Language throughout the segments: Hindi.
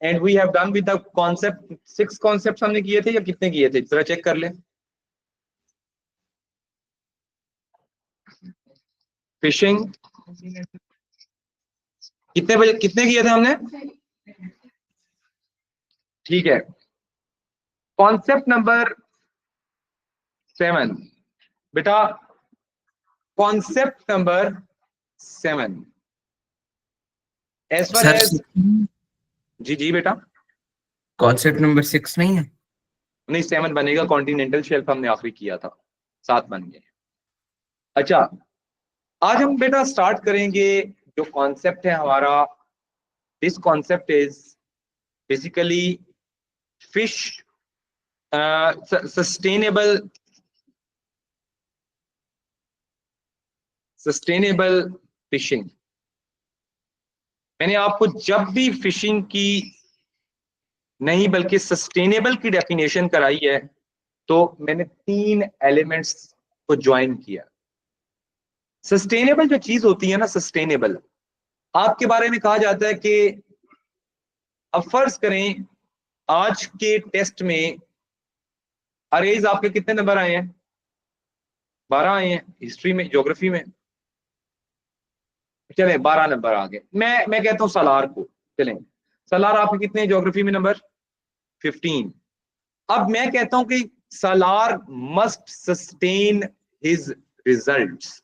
And we have done with the concept. 6 concept हमने किए थे या कितने किए थे, जरा चेक कर ले। फिशिंग कितने किए थे हमने? ठीक है, कॉन्सेप्ट नंबर 7 बेटा, concept number 7 as far sir as. जी जी बेटा, कॉन्सेप्ट नंबर 6 नहीं है? नहीं 7 बनेगा, कॉन्टिनेंटल शेल्फ हमने आखिरी किया था, 7 बन गए। अच्छा, आज हम बेटा स्टार्ट करेंगे जो कॉन्सेप्ट है हमारा। This concept is basically fish sustainable fishing. मैंने आपको जब भी फिशिंग की नहीं बल्कि सस्टेनेबल की डेफिनेशन कराई है तो मैंने 3 एलिमेंट्स को ज्वाइन किया। सस्टेनेबल जो चीज होती है ना, सस्टेनेबल आपके बारे में कहा जाता है कि अब फर्ज करें आज के टेस्ट में अरेज आपके कितने नंबर आए हैं? 12 आए हैं। हिस्ट्री में, ज्योग्राफी में चले 12 नंबर आ गए। मैं कहता हूं सलार को, चलें सलार आपके कितने ज्योग्राफी में नंबर? 15। अब मैं कहता हूं कि Salaar must sustain his results.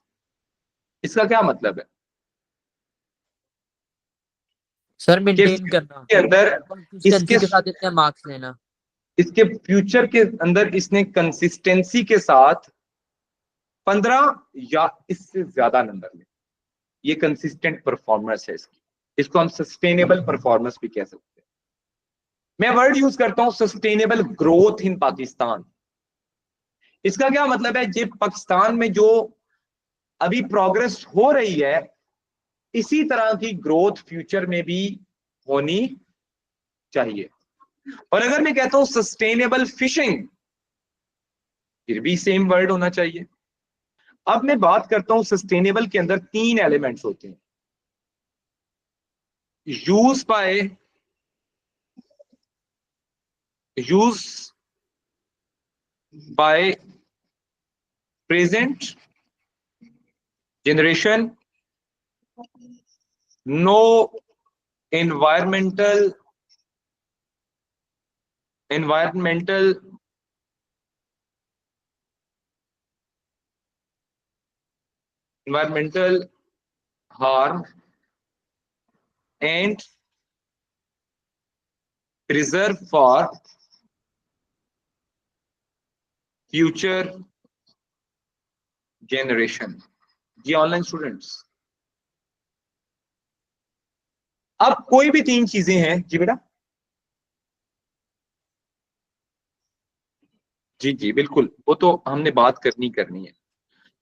इसका क्या मतलब है? सर कि मेंटेन करना के अंदर कंसिस्टेंसी के साथ इतने मार्क्स लेना। इसके फ्यूचर के अंदर इसने कंसिस्टेंसी के साथ 15 या इससे ज्यादा नंबर ले। ये कंसिस्टेंट परफॉर्मेंस है इसकी, इसको हम सस्टेनेबल परफॉर्मेंस भी कह सकते हैं। मैं वर्ड यूज करता हूं सस्टेनेबल ग्रोथ इन पाकिस्तान। इसका क्या मतलब है? जे पाकिस्तान में जो अभी प्रोग्रेस हो रही है इसी तरह की ग्रोथ फ्यूचर में भी होनी चाहिए। और अगर मैं कहता हूं सस्टेनेबल फिशिंग, फिर भी सेम वर्ड होना चाहिए। अब मैं बात करता हूं सस्टेनेबल के अंदर 3 एलिमेंट्स होते हैं। Use by present generation, no environmental harm and preserve for future generation। जी ऑनलाइन स्टूडेंट्स, अब कोई भी 3 चीजें हैं जी बेटा। जी जी बिल्कुल, वो तो हमने बात करनी है।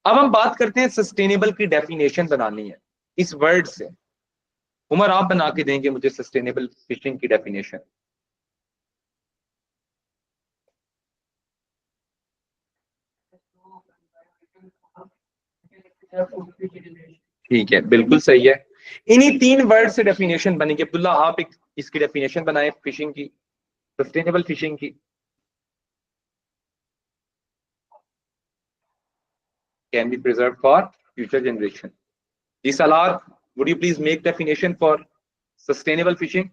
अब हम बात करते हैं सस्टेनेबल की डेफिनेशन बनानी है इस वर्ड से। उमर आप बना के देंगे मुझे सस्टेनेबल फिशिंग की डेफिनेशन। ठीक है, बिल्कुल सही है। इन्हीं 3 वर्ड से डेफिनेशन बनेगी। अब्दुल्ला आप एक इसकी डेफिनेशन बनाए फिशिंग की, सस्टेनेबल फिशिंग की। Can be preserve for future generation. जी Salar, would you please make definition for sustainable fishing?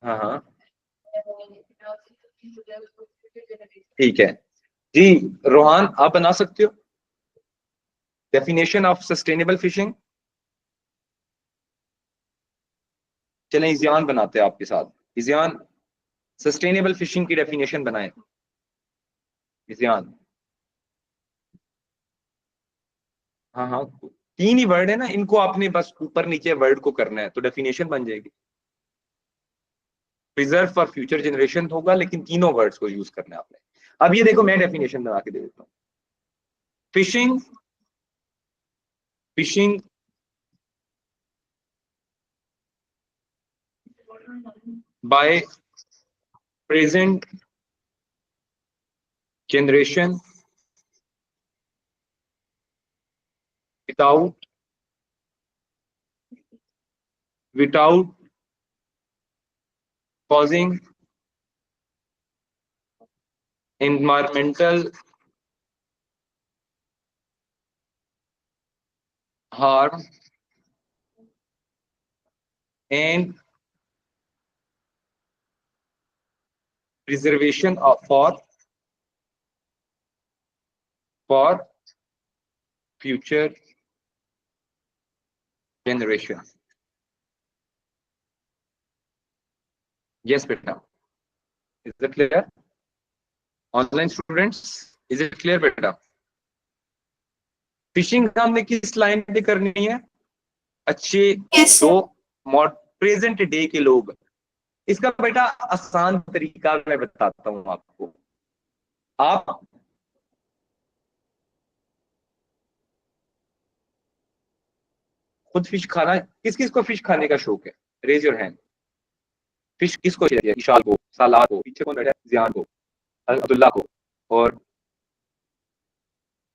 हाँ हाँ ठीक है जी। रोहान आप बना सकते हो डेफिनेशन ऑफ सस्टेनेबल फिशिंग? चलें इज़ियान बनाते हैं आपके साथ। इज़ियान सस्टेनेबल फिशिंग की डेफिनेशन बनाएं। इज़ियान, हाँ हाँ 3 ही वर्ड है ना, इनको आपने बस ऊपर नीचे वर्ड को करना है तो डेफिनेशन बन जाएगी। प्रिजर्व फॉर फ्यूचर जनरेशन होगा लेकिन तीनों वर्ड्स को यूज करना है आपने। अब ये देखो मैं डेफिनेशन बना के दे देता हूं। Fishing fishing by present generation without without causing environmental harm and preservation for future generation. Yes, beta. Is it clear? Online students, is it clear, beta? Fishing हमने किस लाइन पे करनी है? अच्छे जो प्रेजेंट डे के लोग, इसका बेटा आसान तरीका मैं बताता हूं आपको। आप खुद फिश खाना, किस किस को फिश खाने का शौक है? Raise your hand. फिश किसको चाहिए? विशाल को, सालार को, पीछे कौन बैठा है? जियान को, अब्दुल्ला को, और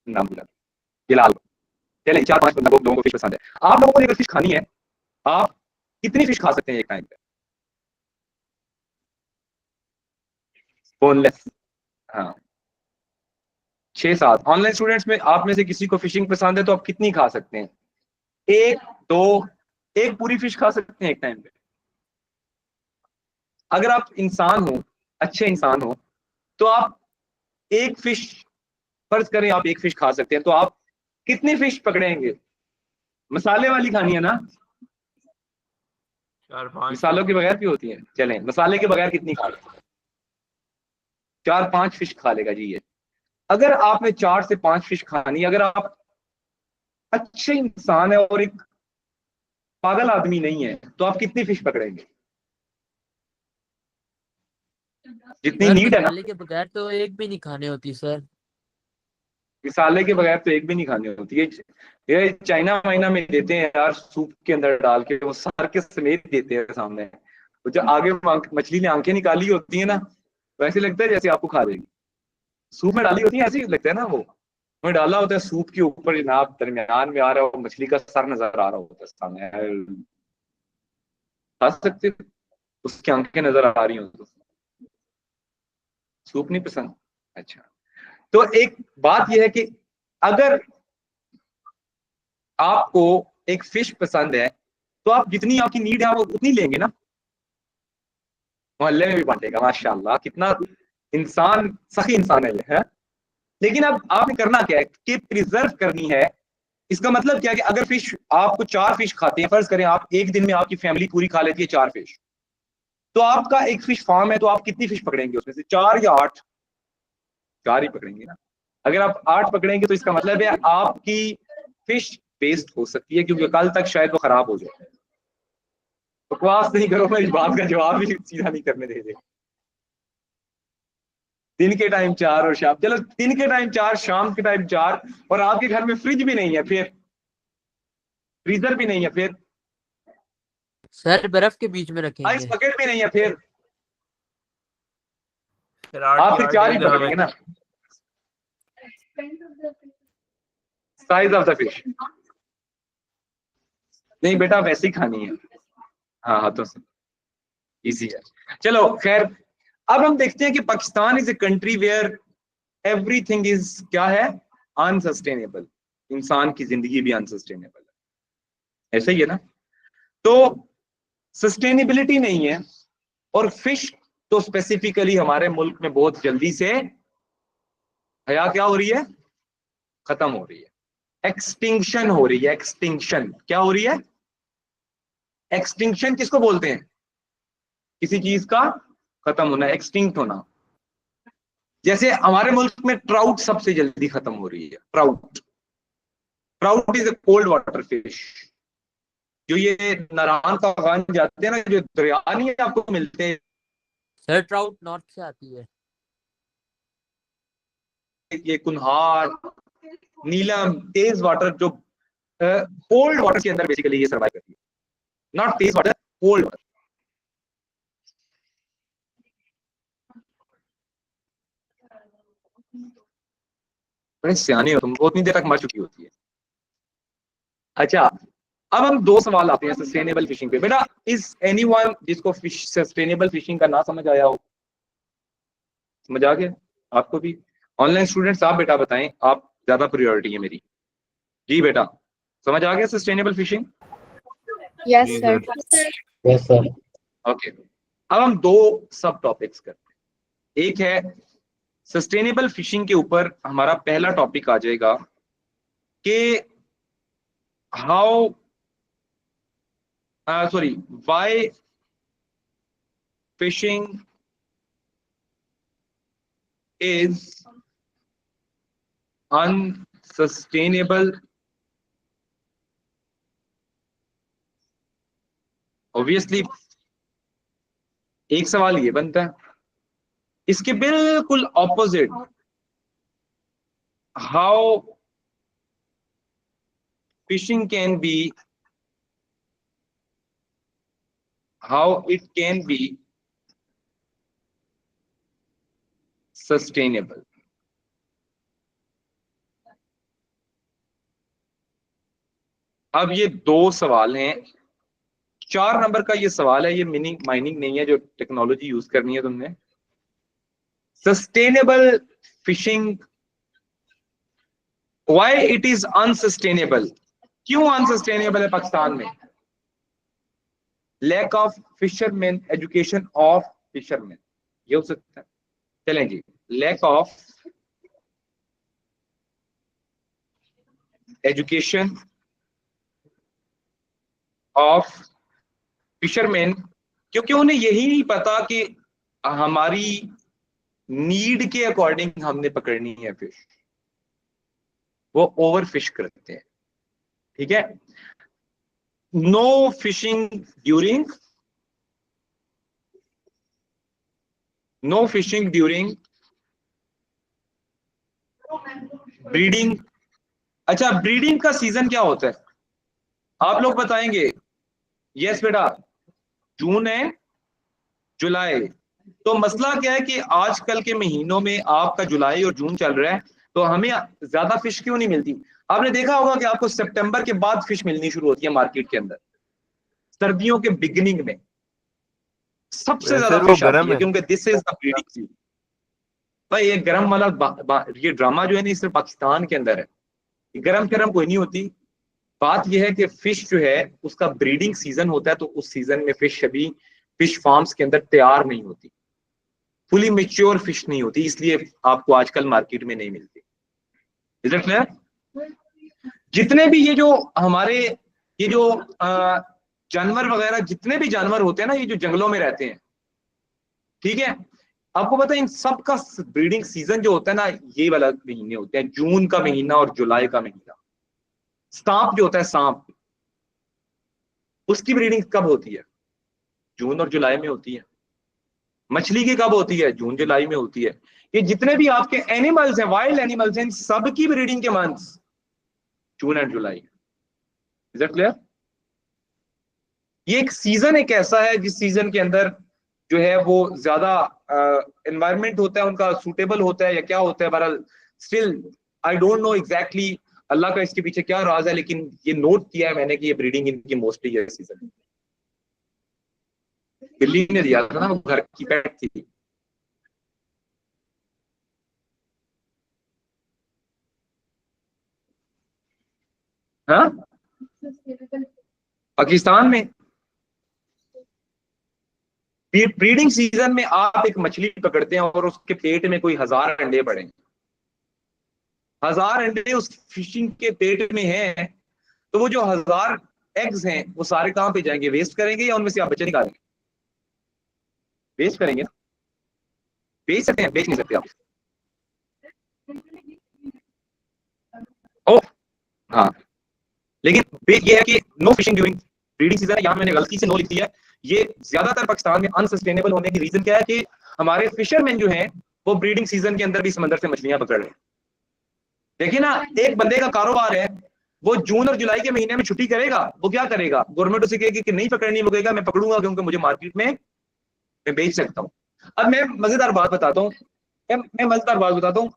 नाम भूला, बिलाल को। चले 4-5 लोगों को फिश पसंद है। आप लोगों को अगर फिश खानी है, आप कितनी फिश खा सकते हैं एक टाइम पे? बोनलेस, हाँ 6-7। ऑनलाइन स्टूडेंट्स में आप में से किसी को फिशिंग पसंद है तो आप कितनी खा सकते हैं? 1-2, एक पूरी फिश खा सकते हैं एक टाइम पे। अगर आप इंसान हो, अच्छे इंसान हो, तो आप एक फिश, फर्ज करें आप एक फिश खा सकते हैं, तो आप कितनी फिश पकड़ेंगे? मसाले वाली खानी है ना? 4-5 मसालों के बगैर भी होती है। चलें, मसाले के बगैर कितनी खा लेगा? 4-5 फिश खा लेगा जी ये। अगर आपने 4 से 5 फिश खानी, अगर आप अच्छे इंसान है और एक पागल आदमी नहीं है, तो आप कितनी फिश पकड़ेंगे? जितनी सर नीड है ना। मसाले के बगैर तो एक भी नहीं खाने होती सर। मसाले के बगैर तो एक भी नहीं खानी होती है। ये चाइना वाइना में देते हैं यार, सूप के अंदर डाल के, वो सर के समेत देते हैं सामने। वो जो आगे मछली ने आंखें निकाली होती है ना, वैसे लगता है जैसे आपको खा देगी। सूप में डाली होती है, ऐसे ही लगता है ना। वो में डाला होता है सूप के ऊपर जनाब, दरमियान में आ रहा है, मछली का सर नजर आ रहा होता है सामने। खा सकते हो? उसकी आंखें नजर आ रही हो तो। सूप नहीं पसंद? अच्छा, तो एक बात यह है कि अगर आपको एक फिश पसंद है, तो आप जितनी आपकी नीड है आप उतनी लेंगे ना। मोहल्ले में भी बांटेगा, माशाल्लाह कितना इंसान, सही इंसान है ये है। लेकिन अब आपने करना क्या है कि प्रिजर्व करनी है। इसका मतलब क्या है कि अगर फिश, आपको 4 फिश खाते हैं, फर्ज करें आप एक दिन में आपकी फैमिली पूरी खा लेती है 4 फिश, तो आपका एक फिश फार्म है, तो आप कितनी फिश पकड़ेंगे उसमें से? 4 या 8? 4 ही पकड़ेंगे ना। अगर आप 8 पकड़ेंगे तो इसका मतलब है आपकी फिश वेस्ट हो सकती है, क्योंकि कल तक शायद वो खराब हो जाए। बकवास नहीं करो, मैं इस बात का जवाब भी सीधा नहीं करने दे। दिन के टाइम 4 और शाम, चलो दिन के टाइम 4, शाम के टाइम 4, और आपके घर में फ्रिज भी नहीं है, फिर फ्रीजर भी नहीं है, फिर सर बर्फ के बीच में आइस रखेंगे। बकेट भी नहीं है, फिर आप फिर 8 4 ही पकड़ेंगे ना। साइज ऑफ द फिश नहीं बेटा, वैसे ही खानी है। हाँ हाथों से, इजी है। चलो खैर, अब हम देखते हैं कि Pakistan is a country where everything is क्या है? अनसस्टेनेबल। इंसान की जिंदगी भी अनसस्टेनेबल है, ऐसा ही है ना। तो सस्टेनेबिलिटी नहीं है, और फिश तो स्पेसिफिकली हमारे मुल्क में बहुत जल्दी से हया क्या हो रही है? खत्म हो रही है। एक्सटिंक्शन हो रही है। एक्सटिंक्शन क्या हो रही है? एक्सटिंक्शन किसको बोलते हैं? किसी चीज का खत्म होना, एक्सटिंक्ट होना। जैसे हमारे मुल्क में ट्राउट सबसे जल्दी खत्म हो रही है। Trout, trout is a cold water fish. जो ये नारायण का गंज जाते हैं ना, जो दरिया नहीं है आपको मिलते हैं, सर ट्राउट नॉर्थ से आती है। ये कुन्हार, नीलम, तेज वाटर, जो कोल्ड वाटर के अंदर बेसिकली ये सर्वाइव करती है। Not Tej water, cold water. बड़े सियाने हो तुम, वो उतनी देर तक मर चुकी होती है। अच्छा, अब हम दो सवाल आते हैं सस्टेनेबल फिशिंग पे। बेटा इज एनीवन जिसको सस्टेनेबल फिशिंग का ना समझ आया हो? समझ आ गया आपको भी? ऑनलाइन स्टूडेंट्स आप बेटा बताएं, आप ज्यादा प्रायोरिटी है मेरी। जी बेटा समझ आ गया sustainable fishing? Yes sir. Yes sir. Okay, अब हम दो सब टॉपिक्स करते हैं। एक है सस्टेनेबल फिशिंग के ऊपर हमारा पहला टॉपिक आ जाएगा कि how sorry why fishing is unsustainable. Obviously एक सवाल ये बनता है, इसके बिल्कुल opposite, how fishing can be, how it can be sustainable। अब ये दो सवाल हैं, 4 नंबर का ये सवाल है, ये मीनिंग माइनिंग नहीं है, जो टेक्नोलॉजी यूज करनी है तुमने। Sustainable fishing, why it is unsustainable, क्यों अनसस्टेनेबल है पाकिस्तान में? Lack of fisherman, education of fisherman, ये हो सकता है। चलें जी, lack of education of fisherman, क्योंकि उन्हें यही नहीं पता कि हमारी नीड के अकॉर्डिंग हमने पकड़नी है फिश, वो ओवर फिश करते हैं। ठीक है, no fishing during, no fishing during breeding. अच्छा, ब्रीडिंग का सीजन क्या होता है आप लोग बताएंगे? यस बेटा, जून है, जुलाई। तो मसला क्या है कि आजकल के महीनों में आपका जुलाई और जून चल रहा है, तो हमें ज्यादा फिश क्यों नहीं मिलती? आपने देखा होगा कि आपको सितंबर के बाद फिश मिलनी शुरू होती है मार्केट के अंदर, सर्दियों के बिगिनिंग में सबसे ज्यादा फिश आती है, क्योंकि this is the breeding season. भाई ये गर्म वाला ये ड्रामा जो है ना, सिर्फ पाकिस्तान के अंदर है, गर्म गर्म कोई नहीं होती। बात यह है कि फिश जो है उसका ब्रीडिंग सीजन होता है, तो उस सीजन में फिश अभी फिश फार्म्स के अंदर तैयार नहीं होती, फुली मेच्योर फिश नहीं होती, इसलिए आपको आजकल मार्केट में नहीं मिलती। Is it clear? जितने भी ये जो हमारे ये जो जानवर वगैरह, जितने भी जानवर होते हैं ना, ये जो जंगलों में रहते हैं, ठीक है, आपको पता है इन सब का ब्रीडिंग सीजन जो होता है ना, ये वाला महीने होते हैं, जून का महीना और जुलाई का महीना। सांप जो होता है, सांप, उसकी ब्रीडिंग कब होती है? जून और जुलाई में होती है। मछली की कब होती है? जून जुलाई में होती है। ये जितने भी आपके एनिमल्स हैं, वाइल्ड एनिमल्स हैं, सबकी ब्रीडिंग के months June and July. Is it clear? ये एक सीजन एक ऐसा है जिस सीजन के अंदर जो है वो ज्यादा एनवायरमेंट होता है उनका सूटेबल होता है, या क्या होता है, बहरहाल still I don't know exactly अल्लाह का इसके पीछे क्या राज है, लेकिन ये नोट किया है मैंने कि ये ब्रीडिंग इनकी मोस्टली ये सीजन। बिल्ली ने दिया था ना, वो घर की पेट थी। हाँ, पाकिस्तान में ब्रीडिंग सीजन में आप एक मछली पकड़ते हैं और उसके पेट में कोई 1000 अंडे पड़े, 1000 अंडे उस फिशिंग के पेट में हैं, तो वो जो 1000 एग्स हैं वो सारे कहां पे जाएंगे? वेस्ट करेंगे या उनमें से आप बच्चे निकालेंगे? वेस्ट करेंगे ना। बेच सकते हैं, बेच नहीं सकते आप। ओ हाँ, लेकिन ये है कि no fishing during breeding season है, यहाँ मैंने गलती से नो लिख दिया है। ये ज्यादातर पाकिस्तान में अनसस्टेनेबल होने की रीजन क्या है कि हमारे फिशरमैन जो हैं वो ब्रीडिंग सीजन के अंदर भी समंदर से मछलियां पकड़ रहे हैं। देखिए ना, एक बंदे का कारोबार है, वो जून और जुलाई के महीने में छुट्टी करेगा, वो क्या करेगा? गवर्नमेंट उसे कहेगी कि नहीं पकड़नी, वो कहेगा मैं पकड़ूंगा क्योंकि मुझे मार्केट में मैं बेच सकता हूँ। अब मैं मजेदार बात बताता हूँ, मैं मजेदार बात बताता हूँ।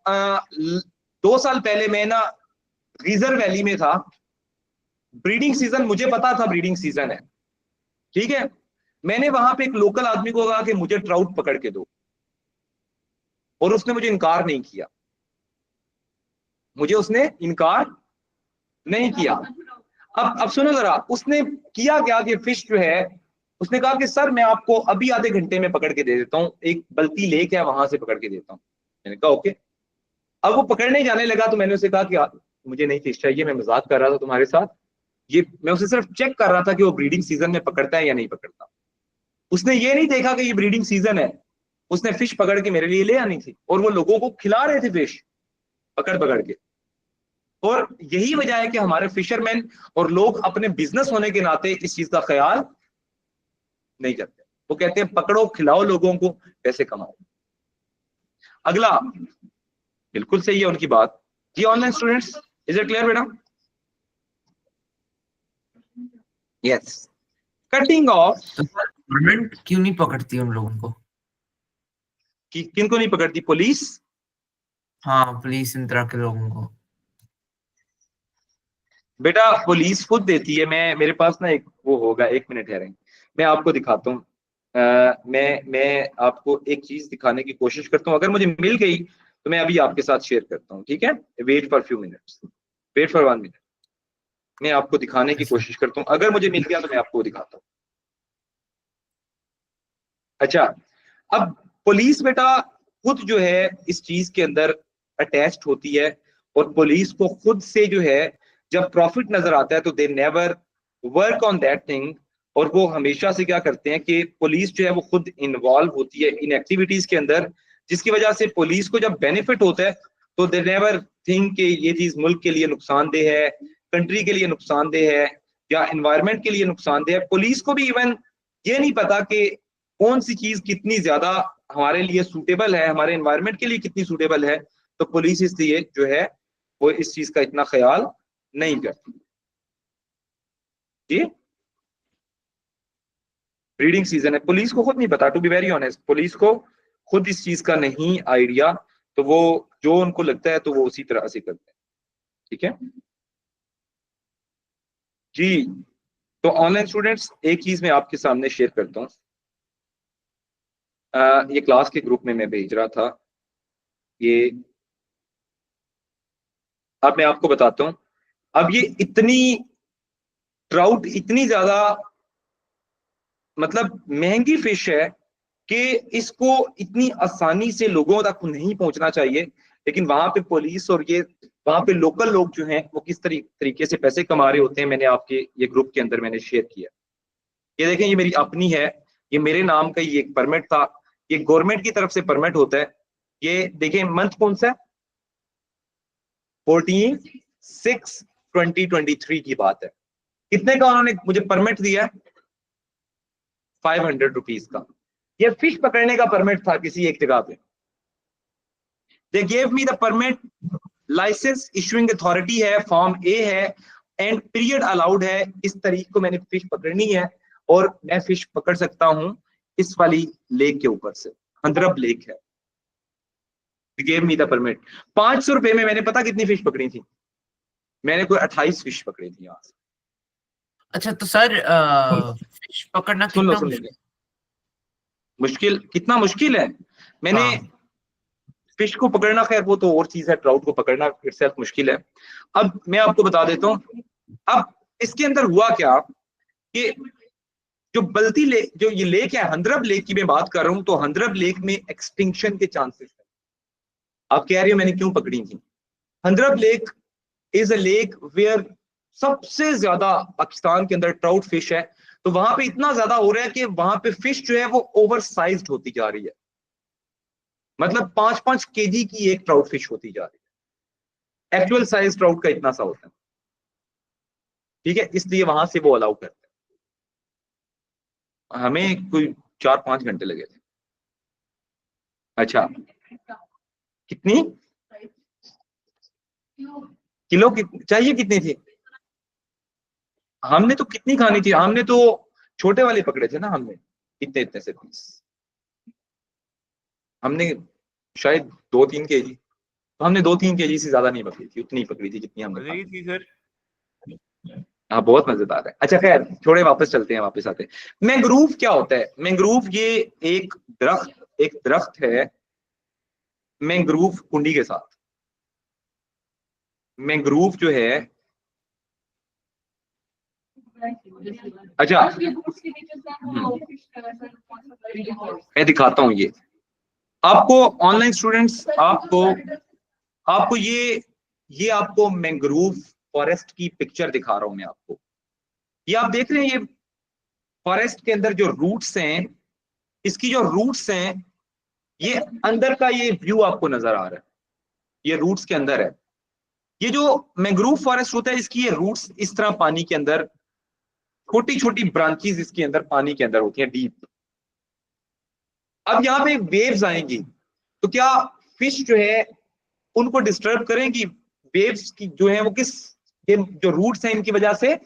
2 साल पहले मैं ना रिजर्व वैली में था, ब्रीडिंग सीजन, मुझे पता था ब्रीडिंग सीजन है, ठीक है। मैंने वहां पे एक लोकल आदमी को कहा कि मुझे ट्राउट पकड़ के दो, और उसने मुझे इनकार नहीं किया, मुझे उसने इनकार नहीं किया। अब सुनो जरा, उसने किया क्या कि फिश जो है, उसने कहा कि सर मैं आपको अभी आधे घंटे में पकड़ के दे देता हूँ, एक बल्ती लेक है वहां से पकड़ के देता हूँ। मैंने कहा ओके। अब वो पकड़ने जाने लगा तो मैंने उसे कहा कि मुझे नहीं फिश चाहिए, मैं मजाक कर रहा था तुम्हारे साथ, ये मैं उसे सिर्फ चेक कर रहा था कि वो ब्रीडिंग सीजन में पकड़ता है या नहीं पकड़ता। उसने ये नहीं देखा कि ये ब्रीडिंग सीजन है, उसने फिश पकड़ के मेरे लिए ले आनी थी, और वो लोगों को खिला रहे थे फिश पकड़ पकड़ के। और यही वजह है कि हमारे फिशरमैन और लोग अपने बिजनेस होने के नाते इस चीज का ख्याल नहीं करते। वो कहते हैं पकड़ो, खिलाओ लोगों को, पैसे कमाओ। अगला, बिल्कुल सही है उनकी बात जी। Online students, is it clear बेटा? यस। कटिंग ऑफ, तो गवर्नमेंट क्यों नहीं पकड़ती उन लोगों को? किनको नहीं पकड़ती? पुलिस। हाँ, पुलिस इन तरह के लोगों को। बेटा पुलिस खुद देती है। मेरे पास ना एक वो होगा, 1 मिनट ठहरें, मैं आपको दिखाता हूँ। मैं आपको एक चीज दिखाने की कोशिश करता हूँ, अगर मुझे मिल गई तो मैं अभी आपके साथ शेयर करता हूँ, ठीक है? Wait for few minutes, wait for 1 minute, मैं आपको दिखाने की अच्छा। कोशिश करता हूँ, अगर मुझे मिल गया तो मैं आपको दिखाता हूँ। अच्छा, अब पुलिस बेटा खुद जो है इस चीज के अंदर अटैच्ड होती है, और पुलिस को खुद से जो है जब प्रॉफिट नजर आता है तो they never work on that thing. और वो हमेशा से क्या करते हैं कि पुलिस जो है वो खुद इन्वॉल्व होती है इन एक्टिविटीज के अंदर, जिसकी वजह से पुलिस को जब बेनिफिट होता है तो दे नेवर थिंक कि ये चीज मुल्क के लिए नुकसानदेह है, कंट्री के लिए नुकसानदेह है, या एनवायरमेंट के लिए नुकसानदेह है। पुलिस को भी इवन ये नहीं पता कि कौन सी चीज कितनी ज्यादा हमारे लिए सूटेबल है, हमारे एनवायरमेंट के लिए कितनी सूटेबल है। तो पुलिस इसलिए जो है वो इस चीज का इतना ख्याल नहीं करती जी। ब्रीडिंग सीजन है, पुलिस को खुद नहीं पता, to be very honest, police को खुद इस चीज का नहीं आइडिया, तो वो जो उनको लगता है तो वो उसी तरह से करते हैं, ठीक है जी। तो ऑनलाइन स्टूडेंट्स, एक चीज मैं आपके सामने शेयर करता हूँ, ये क्लास के ग्रुप में मैं भेज रहा था, ये अब मैं आपको बताता हूँ। अब ये इतनी ट्राउट इतनी ज्यादा मतलब महंगी फिश है कि इसको इतनी आसानी से लोगों तक नहीं पहुंचना चाहिए, लेकिन वहां पे पुलिस और ये वहां पे लोकल लोग जो हैं वो किस तरीके से पैसे कमा रहे होते हैं, मैंने आपके ये ग्रुप के अंदर मैंने शेयर किया। ये देखें, ये मेरी अपनी है, ये मेरे नाम का ये एक परमिट था, ये गवर्नमेंट की तरफ से परमिट होता है। ये देखें मंथ कौन सा है, 14/6/2023 की बात है। कितने का उन्होंने मुझे परमिट दिया है? 500 रुपीज का। ये फिश पकड़ने का परमिट था किसी एक जगह पे। They gave me the permit, licence issuing authority है, फॉर्म ए है, एंड पीरियड अलाउड है, इस तारीख को मैंने फिश पकड़नी है, और मैं फिश पकड़ सकता हूं इस वाली लेक के ऊपर से, हंद्रब लेक है। Gave me the permit. 500 रुपए में मैंने पता कितनी फिश पकड़ी थी? मैंने कोई 28 फिश पकड़ी थी यहाँ से। अच्छा, तो सर फिश पकड़ना सुन लो, कितना सुन लो, मुश्किल? मुश्किल कितना मुश्किल है। मैंने हाँ। फिश को पकड़ना, खैर वो तो और चीज है, ट्राउट को पकड़ना इटसेल्फ मुश्किल है। अब मैं आपको बता देता हूँ, अब इसके अंदर हुआ क्या कि जो बल्ती लेक, जो ये लेक है हंद्रब लेक की मैं बात कर रहा हूं, तो हंद्रब लेक में एक्सटिंक्शन के चांसेस है। आप कह रहे हो मैंने क्यों पकड़ी थी? हंद्रब lake is a lake where सबसे ज्यादा पाकिस्तान के अंदर ट्राउट फिश है। तो वहां पे इतना ज्यादा हो रहा है कि वहां पे फिश जो है वो ओवर साइज्ड होती जा रही है, मतलब 5-5 केजी की एक ट्राउट फिश होती जा रही है। एक्चुअल साइज ट्राउट का इतना सा होता है, ठीक है, इसलिए वहां से वो अलाउ करते हैं। हमें कोई 4-5 घंटे लगे थे। अच्छा, कितनी किलो चाहिए, कितनी थी? हमने तो कितनी खानी थी, हमने तो छोटे वाले पकड़े थे ना, हमने इतने इतने से पीस, हमने शायद 2-3 केजी, तो हमने 2-3 केजी से ज्यादा नहीं पकड़ी थी, उतनी पकड़ी थी जितनी हमने खानी थी सर। हाँ बहुत मजेदार है। अच्छा खैर छोड़े, वापस चलते हैं, वापस आते हैं। मैंग्रोव क्या होता है? मैंग्रोव ये एक दरख्त है मैंग्रोव कुंडी के साथ। मैंग्रोव जो है, अच्छा मैं दिखाता हूं ये आपको, ऑनलाइन स्टूडेंट्स, आपको ये आपको मैंग्रोव फॉरेस्ट की पिक्चर दिखा रहा हूं मैं आपको। ये आप देख रहे हैं, ये फॉरेस्ट के अंदर जो रूट्स हैं, इसकी जो रूट्स हैं, ये अंदर का ये व्यू आपको नजर आ रहा है, ये रूट्स के अंदर है। ये जो मैंग्रोव फॉरेस्ट होता है, इसकी ये रूट्स इस तरह पानी के अंदर, छोटी छोटी ब्रांचेस इसके अंदर पानी के अंदर होती हैं, डीप। अब यहाँ पे वेव्स आएंगी, तो क्या फिश जो है उनको डिस्टर्ब करेंगी? वेव्स की जो है वो किस, ये जो रूट्स हैं इनकी वजह से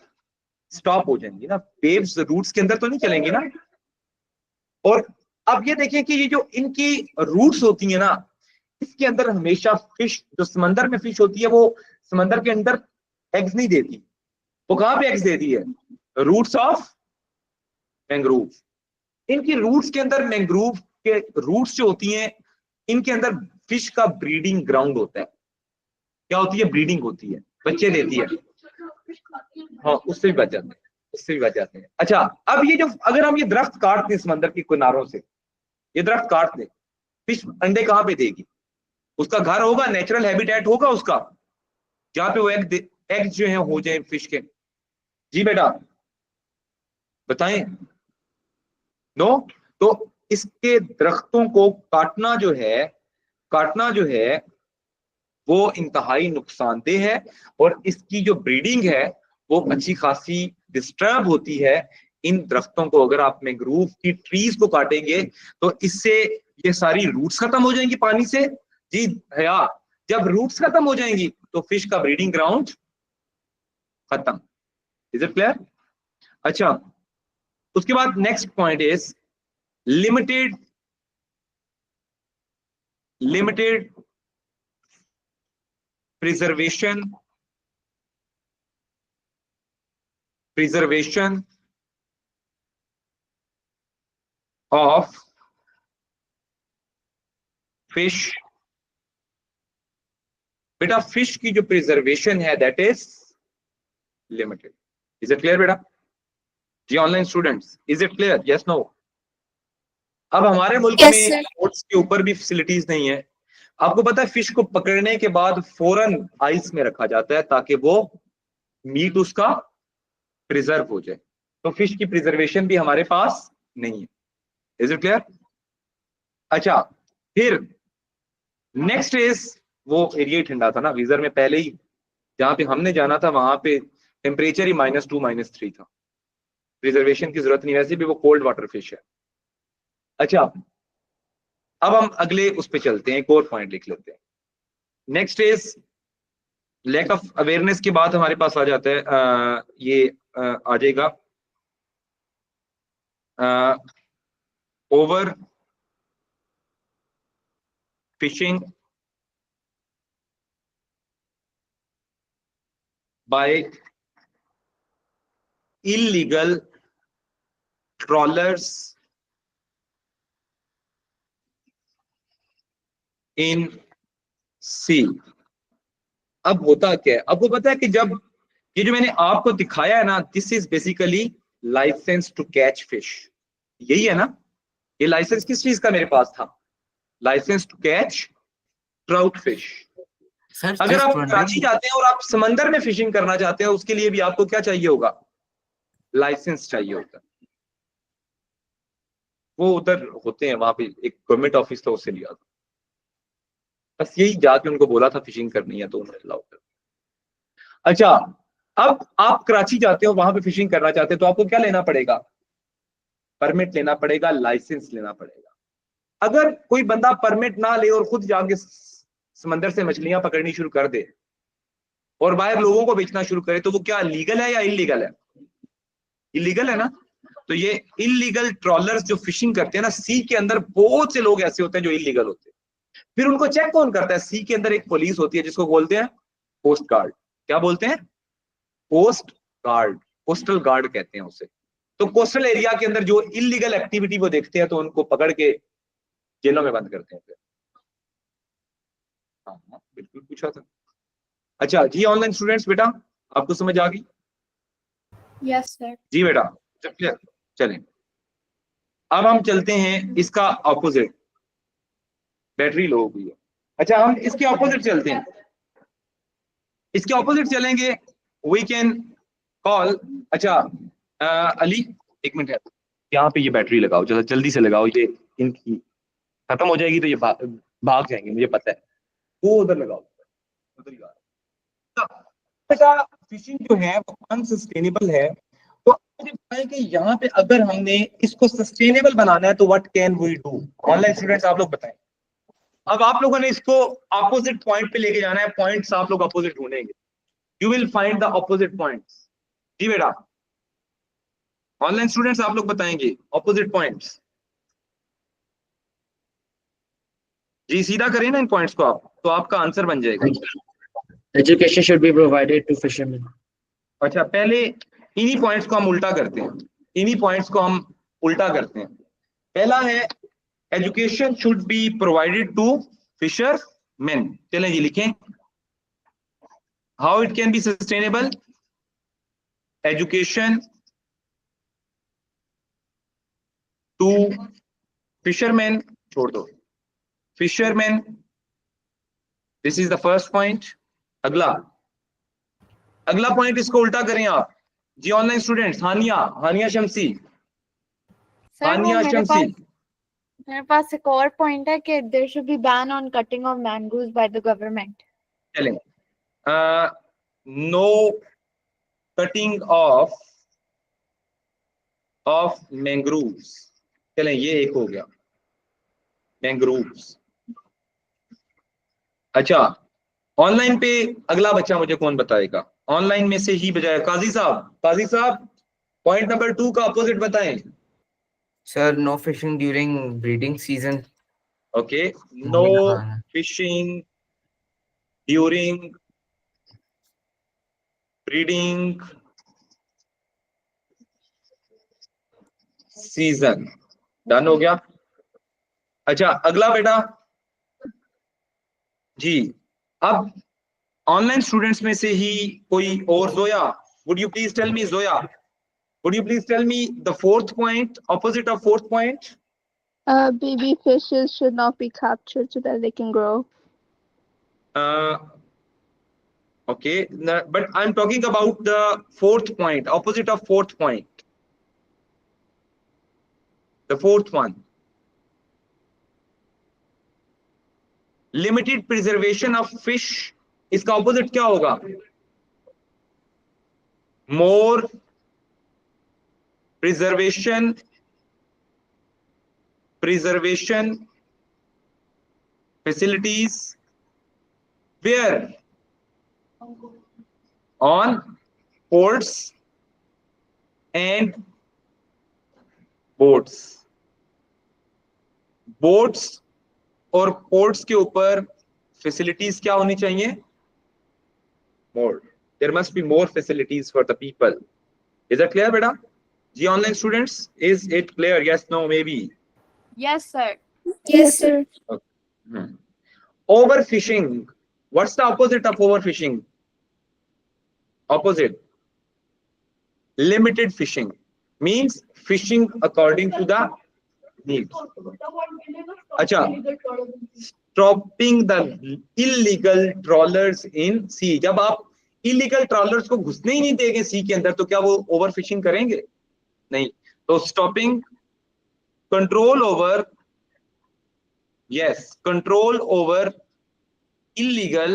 स्टॉप हो जाएंगी ना, वेव्स रूट्स के अंदर तो नहीं चलेंगी ना। और अब ये देखें कि ये जो इनकी रूट्स होती है ना, इसके अंदर हमेशा फिश, जो समंदर में फिश होती है, वो समंदर के अंदर एग्स नहीं देती। वो कहां पे एग्स देती है? Roots of mangrove. इनकी रूट्स के अंदर, मैंग्रोव के रूट्स जो होती हैं, इनके अंदर फिश का ब्रीडिंग ग्राउंड होता है। क्या होती है? ब्रीडिंग होती है, बच्चे देती है। हाँ उससे भी बच जाते हैं, उससे भी बच जाते हैं। अच्छा अब ये जो, अगर हम ये दरख्त काट दें समंदर के किनारों से, ये दरख्त काट दें, फिश अंडे कहाँ पे देगी? उसका घर होगा, नेचुरल हैबिटेट होगा उसका, जहां पे वो एग जो है हो जाए फिश के। जी बेटा बताएं। नो, तो इसके दरख्तों को काटना जो है वो इंतहाई नुकसानदेह है, और इसकी जो ब्रीडिंग है वो अच्छी खासी डिस्टर्ब होती है। इन दरख्तों को अगर आप मैंग्रोव की ट्रीज को काटेंगे तो इससे ये सारी रूट्स खत्म हो जाएंगी पानी से। जी भैया, जब रूट्स खत्म हो जाएंगी तो फिश का ब्रीडिंग ग्राउंड खत्म। Is it clear? अच्छा उसके बाद next point is limited preservation of fish। बेटा फिश की जो प्रिजर्वेशन है that is limited. Is it clear बेटा? जी online students, is it clear? Yes no? अब हमारे मुल्क Yes, में sir. बोट्स के ऊपर भी फैसिलिटीज नहीं है। आपको पता है फिश को पकड़ने के बाद फौरन आइस में रखा जाता है ताकि वो मीट उसका प्रिजर्व हो जाए। तो फिश की प्रिजर्वेशन भी हमारे पास नहीं है। Is it clear? अच्छा फिर नेक्स्ट इज, वो एरिया ही ठंडा था ना वीजर में, पहले ही जहां पे हमने जाना था वहां पे टेम्परेचर ही -2 -3 था, प्रिजर्वेशन की जरूरत नहीं, वैसे भी वो कोल्ड वाटर फिश है। अच्छा अब हम अगले उस पे चलते हैं, एक और पॉइंट लिख लेते हैं। Next is lack of awareness के बाद हमारे पास आ जाता है ये आ जाएगा over fishing by illegal trawlers in sea. अब होता क्या है आपको पता है कि जब ये जो मैंने आपको दिखाया है ना, this is basically licence to catch fish, यही है ना? ये लाइसेंस किस चीज का मेरे पास था? Licence to catch trout fish. Sir अगर जस्ट आप कराची जाते हैं और आप समंदर में फिशिंग करना चाहते हैं, उसके लिए भी आपको क्या चाहिए होगा? लाइसेंस चाहिए होता है। वो उधर होते हैं, वहां पे एक गवर्नमेंट ऑफिस था, उससे लिया था। बस यही जाके उनको बोला था फिशिंग करनी है तो उन्होंने अलाउ कर। अच्छा अब आप कराची जाते हो, वहां पे फिशिंग करना चाहते हो, तो आपको क्या लेना पड़ेगा? परमिट लेना पड़ेगा, लाइसेंस लेना पड़ेगा। अगर कोई बंदा परमिट ना ले और खुद जाके समंदर से मछलियां पकड़नी शुरू कर दे और बाहर लोगों को बेचना शुरू करे, तो वो क्या लीगल है या इलीगल है? इलीगल है ना। तो ये इलीगल ट्रॉलर्स जो फिशिंग करते हैं ना, सी के अंदर बहुत से लोग ऐसे होते हैं जो इलीगल होते हैं। फिर उनको चेक कौन करता है? सी के अंदर एक पुलिस होती है जिसको बोलते हैं कोस्ट गार्ड। क्या बोलते हैं? कोस्ट गार्ड, कोस्टल गार्ड कहते हैं उसे। तो कोस्टल एरिया के अंदर जो इलीगल एक्टिविटी वो देखते हैं तो उनको पकड़ के जेलों में बंद करते हैं फिर। हाँ हाँ बिल्कुल पूछा था। अच्छा जी ऑनलाइन स्टूडेंट्स, बेटा आपको समझ आ गई? Yes, sir. जी बेटा चलें। अब हम चलते हैं इसका ऑपोजिट, बैटरी लो हो गई है। अच्छा हम इसके ऑपोजिट चलते हैं, इसके ऑपोजिट चलेंगे, वी कैन कॉल। अच्छा अली एक मिनट है, यहाँ पे ये बैटरी लगाओ, जरा जल्दी से लगाओ, ये इनकी खत्म हो जाएगी तो ये भाग जाएंगे, मुझे पता है। वो उधर लगाओ, उधर ही बेटा। फिशिंग जो है वो अनसस्टेनेबल है, तो मुझे बताएं कि यहाँ पे अगर हमने इसको सस्टेनेबल बनाना है तो what can we do? Online students आप लोग बताएं। अब आप लोगों ने इसको ऑपोजिट पॉइंट पे लेके जाना है, पॉइंट्स आप लोग ऑपोजिट ढूंढेंगे, you will find the opposite points. जी बेटा ऑनलाइन स्टूडेंट्स आप लोग बताएंगे ऑपोजिट पॉइंट्स। जी सीधा करें ना इन पॉइंट्स को आप, तो आपका आंसर बन जाएगा। Education should be provided to fishermen. अच्छा पहले इन्हीं पॉइंट्स को हम उल्टा करते हैं, इन्हीं पॉइंट्स को हम उल्टा करते हैं। पहला है education should be provided to fisherman. चलें जी लिखें, how it can be sustainable, education to fisherman, छोड़ दो fisherman, this is the first point. अगला पॉइंट इसको उल्टा करें आप जी online students. Hania Shamsi, Sir, वो हानिया मेरे शमसी। पास एक और पॉइंट है कि there should be ban on cutting of mangroves by the government. चलें, नो कटिंग ऑफ मैंग्रोव्स। चलें ये एक हो गया मैंग्रोव्स। अच्छा ऑनलाइन पे अगला बच्चा मुझे कौन बताएगा? ऑनलाइन में से ही बजाय काजी साहब पॉइंट नंबर 2 का अपोजिट बताएं। Sir no fishing during breeding season. Okay, no fishing during breeding season, done हो गया। अच्छा अगला बेटा जी, अब ऑनलाइन स्टूडेंट्स में से ही कोई और, Zoya would you please tell me, Zoya would you please tell me the fourth point, opposite of fourth point? Baby fishes should not be captured so that they can grow. Okay, but I'm talking about the fourth point, opposite of fourth point, the fourth one, limited preservation of fish, इसका opposite क्या होगा? More preservation facilities, where? On ports and boats और ports के ऊपर facilities क्या होनी चाहिए? More. There must be more facilities for the people. Is that clear beta? Ji online students, is it clear? Yes, no, maybe? Yes, sir. Yes, sir. Okay. Overfishing, what's the opposite of overfishing? Opposite, limited fishing, means fishing according to the needs. अच्छा, stopping the illegal trawlers in sea, जब आप illegal trawlers को घुसने ही नहीं देंगे सी के अंदर तो क्या वो overfishing करेंगे? नहीं। तो stopping, control over, yes, control over illegal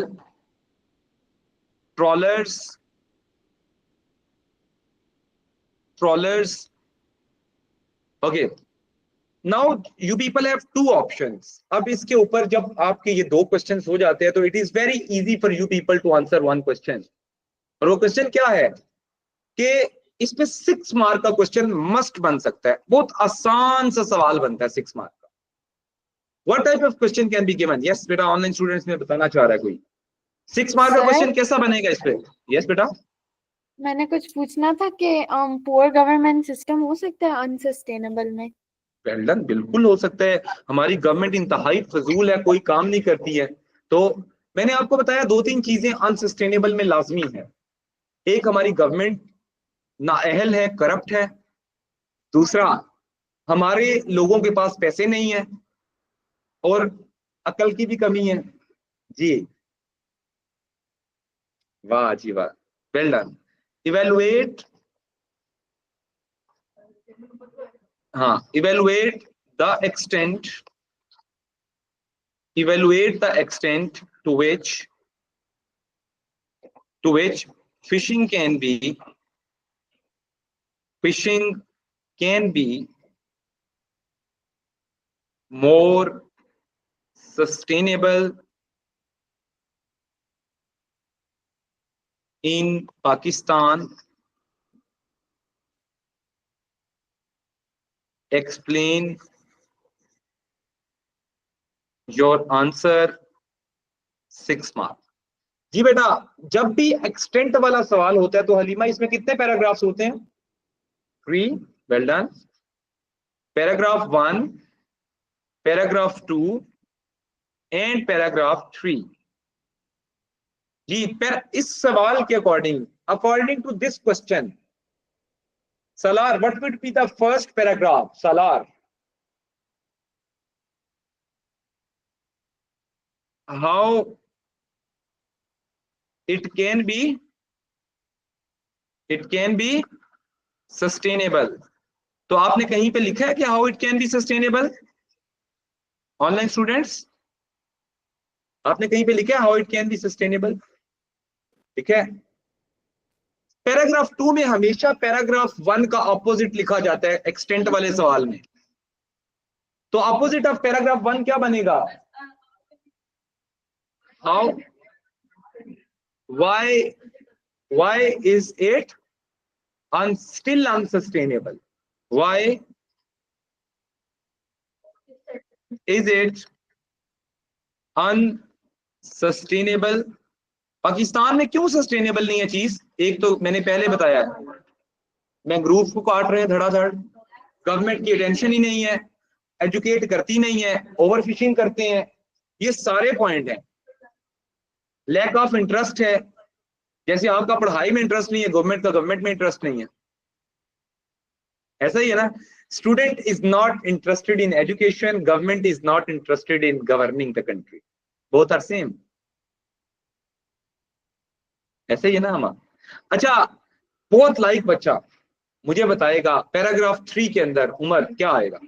trawlers, okay. Now you people have two options. अब इसके ऊपर जब आपके ये दो क्वेश्चंस हो जाते हैं तो it is very easy for you people to answer one question. और वो क्वेश्चन क्या है कि इस पे 6 मार्क का क्वेश्चन मस्ट बन सकता है, बहुत आसान सा सवाल बनता है 6 मार्क का। What type of question can be given? Yes बेटा, ऑनलाइन स्टूडेंट्स में बताना चाह रहा है कोई 6 मार्क का क्वेश्चन कैसा बनेगा इस पे? Yes बेटा, मैंने कुछ पूछना था कि पुअर गवर्नमेंट सिस्टम हो सकता है अनसस्टेनेबल में? वेल डन, बिल्कुल हो सकता है। हमारी गवर्नमेंट इंतहाई फजूल है, कोई काम नहीं करती है। तो मैंने आपको बताया 2-3 चीजें अनसस्टेनेबल में लाजमी है। एक, हमारी गवर्नमेंट नाअहल है, करप्ट है। दूसरा, हमारे लोगों के पास पैसे नहीं है और अकल की भी कमी है। जी वाह जी वाह, वेल डन। इवेलुएट, हाँ, evaluate the extent, evaluate the extent to which fishing can be more sustainable in Pakistan. Explain your answer, 6 mark। जी बेटा, जब भी एक्सटेंट वाला सवाल होता है तो हलीमा इसमें कितने पैराग्राफ्स होते हैं? 3, well done. Paragraph 1, paragraph 2 and paragraph 3। जी, पर इस सवाल के according to this question, Salar, what would be the first paragraph? Salar, how it can be sustainable। तो आपने कहीं पे लिखा है कि how it can be sustainable? Online students, आपने कहीं पे लिखा है how it can be sustainable? ठीक है। पैराग्राफ 2 में हमेशा पैराग्राफ 1 का ऑपोजिट लिखा जाता है एक्सटेंट वाले सवाल में। तो ऑपोजिट ऑफ पैराग्राफ 1 क्या बनेगा? How, why is it still unsustainable? Why is it unsustainable? Pakistan में क्यों सस्टेनेबल नहीं है चीज? एक तो मैंने पहले बताया, मैंग्रोव को काट रहे हैं धड़ाधड़, गवर्नमेंट की अटेंशन ही नहीं है, एजुकेट करती नहीं है, ओवर फिशिंग करते हैं, ये सारे पॉइंट हैं। लैक ऑफ इंटरेस्ट है, जैसे आपका पढ़ाई में इंटरेस्ट नहीं है, गवर्नमेंट का गवर्नमेंट में इंटरेस्ट नहीं है, ऐसा ही है ना। Student is not interested in education, government is not interested in governing the country, both are same, ऐसे ही है ना हम। अच्छा, बोथ लाइक बच्चा मुझे बताएगा पैराग्राफ 3 के अंदर उमर क्या आएगा?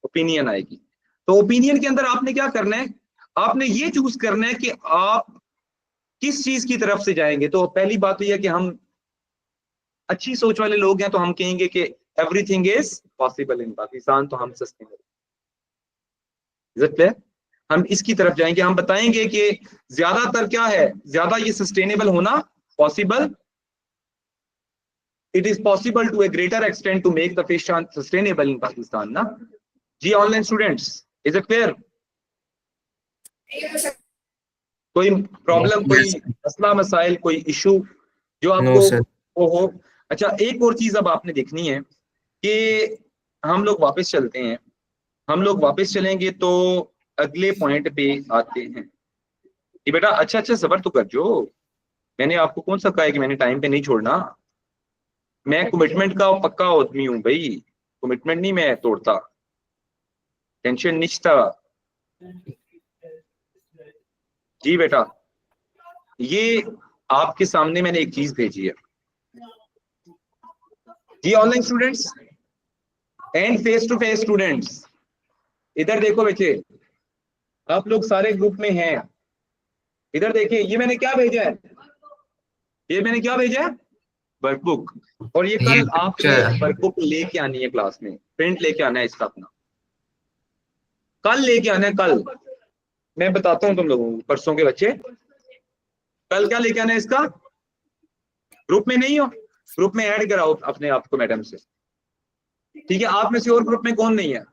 ओपिनियन आएगी। तो ओपिनियन के अंदर आपने क्या करना है? आपने ये चूज करना है कि आप किस चीज की तरफ से जाएंगे। तो पहली बात तो यह कि हम अच्छी सोच वाले लोग हैं, तो हम कहेंगे कि everything is possible in Pakistan, तो हम सस्टेनेबल, हम इसकी तरफ जाएंगे। हम बताएंगे कि ज्यादातर क्या है, ज्यादा ये सस्टेनेबल होना possible, it is possible to a greater extent to make the fish sustainable in Pakistan ना। जी online students, is it clear? कोई प्रॉब्लम, कोई मसला मसाइल, कोई इशू जो आपको वो हो? अच्छा, एक और चीज अब आपने देखनी है कि हम लोग वापस चलते हैं, हम लोग वापस चलेंगे तो अगले पॉइंट पे आते हैं। ये बेटा अच्छा सबर तो कर, जो मैंने आपको कौन सा कहा है कि मैंने टाइम पे नहीं छोड़ना। मैं कमिटमेंट का पक्का आदमी हूँ भाई, कमिटमेंट नहीं मैं तोड़ता, टेंशन नहीं था। जी बेटा, ये आपके सामने मैंने एक चीज भेजी है। जी online students and face to face students, इधर देखो बच्चे, आप लोग सारे ग्रुप में हैं, इधर देखिए, ये मैंने क्या भेजा है, ये मैंने क्या भेजा है? वर्कबुक। और ये कल आपने वर्कबुक लेके आनी है क्लास में, प्रिंट लेके आना है इसका अपना, कल लेके आना है। कल मैं बताता हूँ तुम लोगों को, परसों के बच्चे कल क्या लेके आना है इसका। ग्रुप में नहीं हो, ग्रुप में ऐड कराओ अपने आप को मैडम से, ठीक है। आप में से और ग्रुप में कौन नहीं है?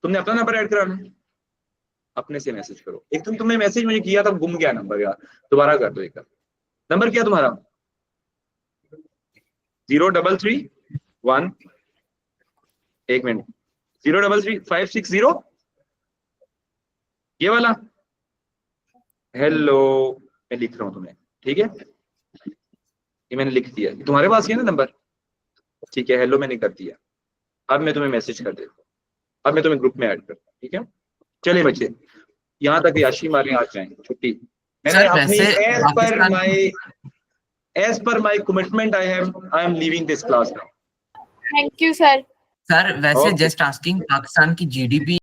तुमने अपना नंबर ऐड कराना, अपने से मैसेज करो। एक दिन तुमने मैसेज मुझे किया था, गुम गया नंबर यार, दोबारा कर दो एक। नंबर क्या तुम्हारा? 0331 एक मिनट 033560 ये वाला। हेलो मैं लिख रहा हूं तुम्हें, ठीक है, ये मैंने लिख दिया, तुम्हारे पास ही है ना नंबर, ठीक है, हेलो मैंने कर दिया। अब मैं तुम्हें मैसेज कर देता हूँ, अब मैं तुम्हें ग्रुप में ऐड करता हूँ, ठीक है। चलिए बच्चे, यहाँ तक याशी मारे आज जाए छुट्टी। मैंने सर, अपनी वैसे as per my commitment I am leaving this class now. Thank you, sir. Sir वैसे Okay. जस्ट आस्किंग, पाकिस्तान की जीडीपी